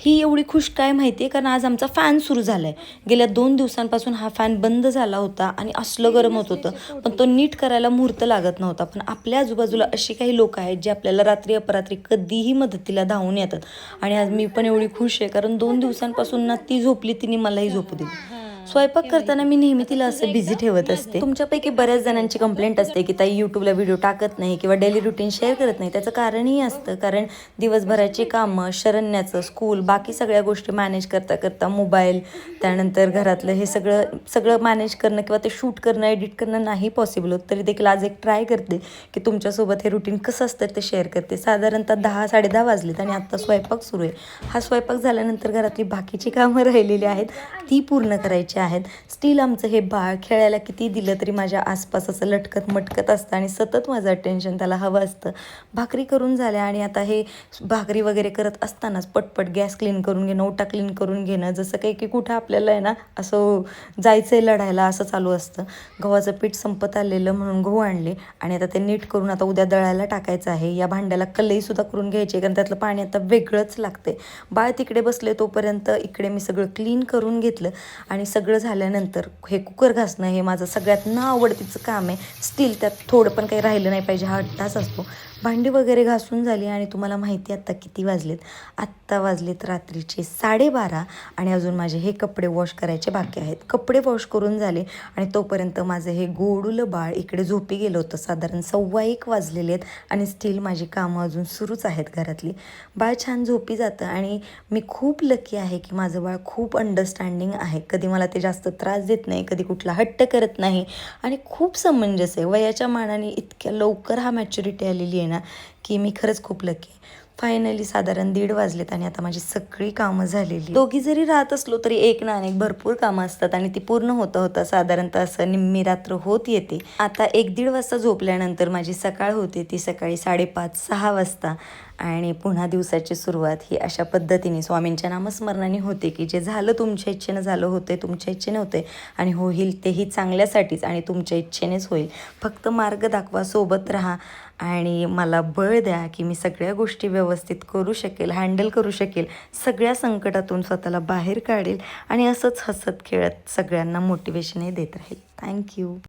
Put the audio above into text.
ही एवढी खुश काय माहिती आहे, कारण आज आमचा फॅन सुरू झाला आहे. गेल्या 2 दिवसांपासून हा फॅन बंद झाला होता आणि असलं गरम होत होतं, पण तो नीट करायला मुहूर्त लागत नव्हता. पण आपल्या आजूबाजूला अशी काही लोक आहेत जे आपल्याला रात्री अपरात्री कधीही मदतीला धावून येतात. आणि आज मी पण एवढी खुश आहे, कारण 2 दिवसांपासून ना ती झोपली, तिने मलाही झोपू दिली. स्वयंपाक करताना मी नेहमी तिला असं बिझी ठेवत असते. तुमच्यापैकी बऱ्याच जणांची कंप्लेंट असते की ताई यूट्यूबला व्हिडिओ टाकत नाही किंवा डेली रुटीन शेअर करत नाही. त्याचं कारणही असतं, कारण दिवसभराची कामं, शरण्याचं स्कूल, बाकी सगळ्या गोष्टी मॅनेज करता करता मोबाईल, त्यानंतर घरातलं हे सगळं सगळं मॅनेज करणं किंवा ते शूट करणं, एडिट करणं नाही पॉसिबल होत. तरी देखील आज एक ट्राय करते की तुमच्यासोबत हे रुटीन कसं असतं ते शेअर करते. साधारणतः 10-10:30 वाजलेत आणि आत्ता स्वयंपाक सुरू आहे. हा स्वयंपाक झाल्यानंतर घरातली बाकीची कामं राहिलेली आहेत ती पूर्ण करायची आहेत. स्टील आमचं हे बाळ खेळायला किती दिलं तरी माझ्या आसपास असं लटकत मटकत असतं आणि सतत माझं अटेन्शन त्याला हवं असतं. भाकरी करून झाल्या आणि आता हे भाकरी वगैरे करत असतानाच पटपट गॅस क्लीन करून घेणं, ओटा क्लीन करून घेणं, जसं काही की कुठं आपल्याला आहे ना असं जायचं आहे लढायला असं चालू असतं. गव्हाचं पीठ संपत आलेलं म्हणून गहू आणले आणि आता ते नीट करून आता उद्या दळायला टाकायचं आहे. या भांड्याला कलईसुद्धा करून घ्यायची, कारण त्यातलं पाणी आता वेगळंच लागते. बाळ तिकडे बसले तोपर्यंत इकडे मी सगळं क्लीन करून घेतलं आणि सगळं झाल्यानंतर हे कुकर घासणं हे माझं सगळ्यात न आवडतीचं काम आहे. स्टील त्यात थोडं पण काही राहिलं नाही पाहिजे, हा अट्टाच असतो. भांडी वगैरे घासून झाली आणि तुम्हाला माहिती आहे आत्ता किती वाजलेत. आत्ता वाजलेत रात्रीचे 12:30 आणि अजून माझे हे कपडे वॉश करायचे बाकी आहेत. कपडे वॉश करून झाले आणि तोपर्यंत माझं हे गोडुलं बाळ इकडे झोपी गेलं होतं. साधारण 1:15 वाजलेले आहेत आणि स्टील माझी कामं अजून सुरूच आहेत घरातली. बाळ छान झोपी जातं आणि मी खूप लकी आहे की माझं बाळ खूप अंडरस्टँडिंग आहे. कधी मला ते जास्त त्रास देत नाही, कधी कुठला हट्ट करत नाही आणि खूप समंजस आहे. वयाच्या मानाने इतक्या लवकर हा मॅच्युरिटी आलेली आहे ना की मी खरंच खूप लकी आहे. फायनली साधारण 1:30 वाजलेत आणि आता माझी सगळी कामं झालेली. दोघी जरी राहत असलो तरी एक ना अनेक भरपूर कामं असतात आणि ती पूर्ण होता साधारणतः असं निम्मी रात्र होत येते. आता 1-1:30 वाजता झोपल्यानंतर माझी सकाळ होते ती सकाळी 5:30-6 वाजता आणि पुन्हा दिवसाची सुरुवात ही अशा पद्धतीने स्वामींच्या नामस्मरणाने होते की जे झालं तुमच्या इच्छेनं झालं होते, तुमच्या इच्छेने होते आणि होईल तेही चांगल्यासाठीच आणि तुमच्या इच्छेनेच होईल. फक्त मार्ग दाखवा, सोबत राहा आणि मला बळ द्या की मी सगळ्या गोष्टी व्यवस्थित करू शकेल, हँडल करू शकेल, सगळ्या संकटातून स्वतःला बाहेर काढेल आणि असंच हसत खेळत सगळ्यांना मोटिवेशनही देत राहील. थँक्यू.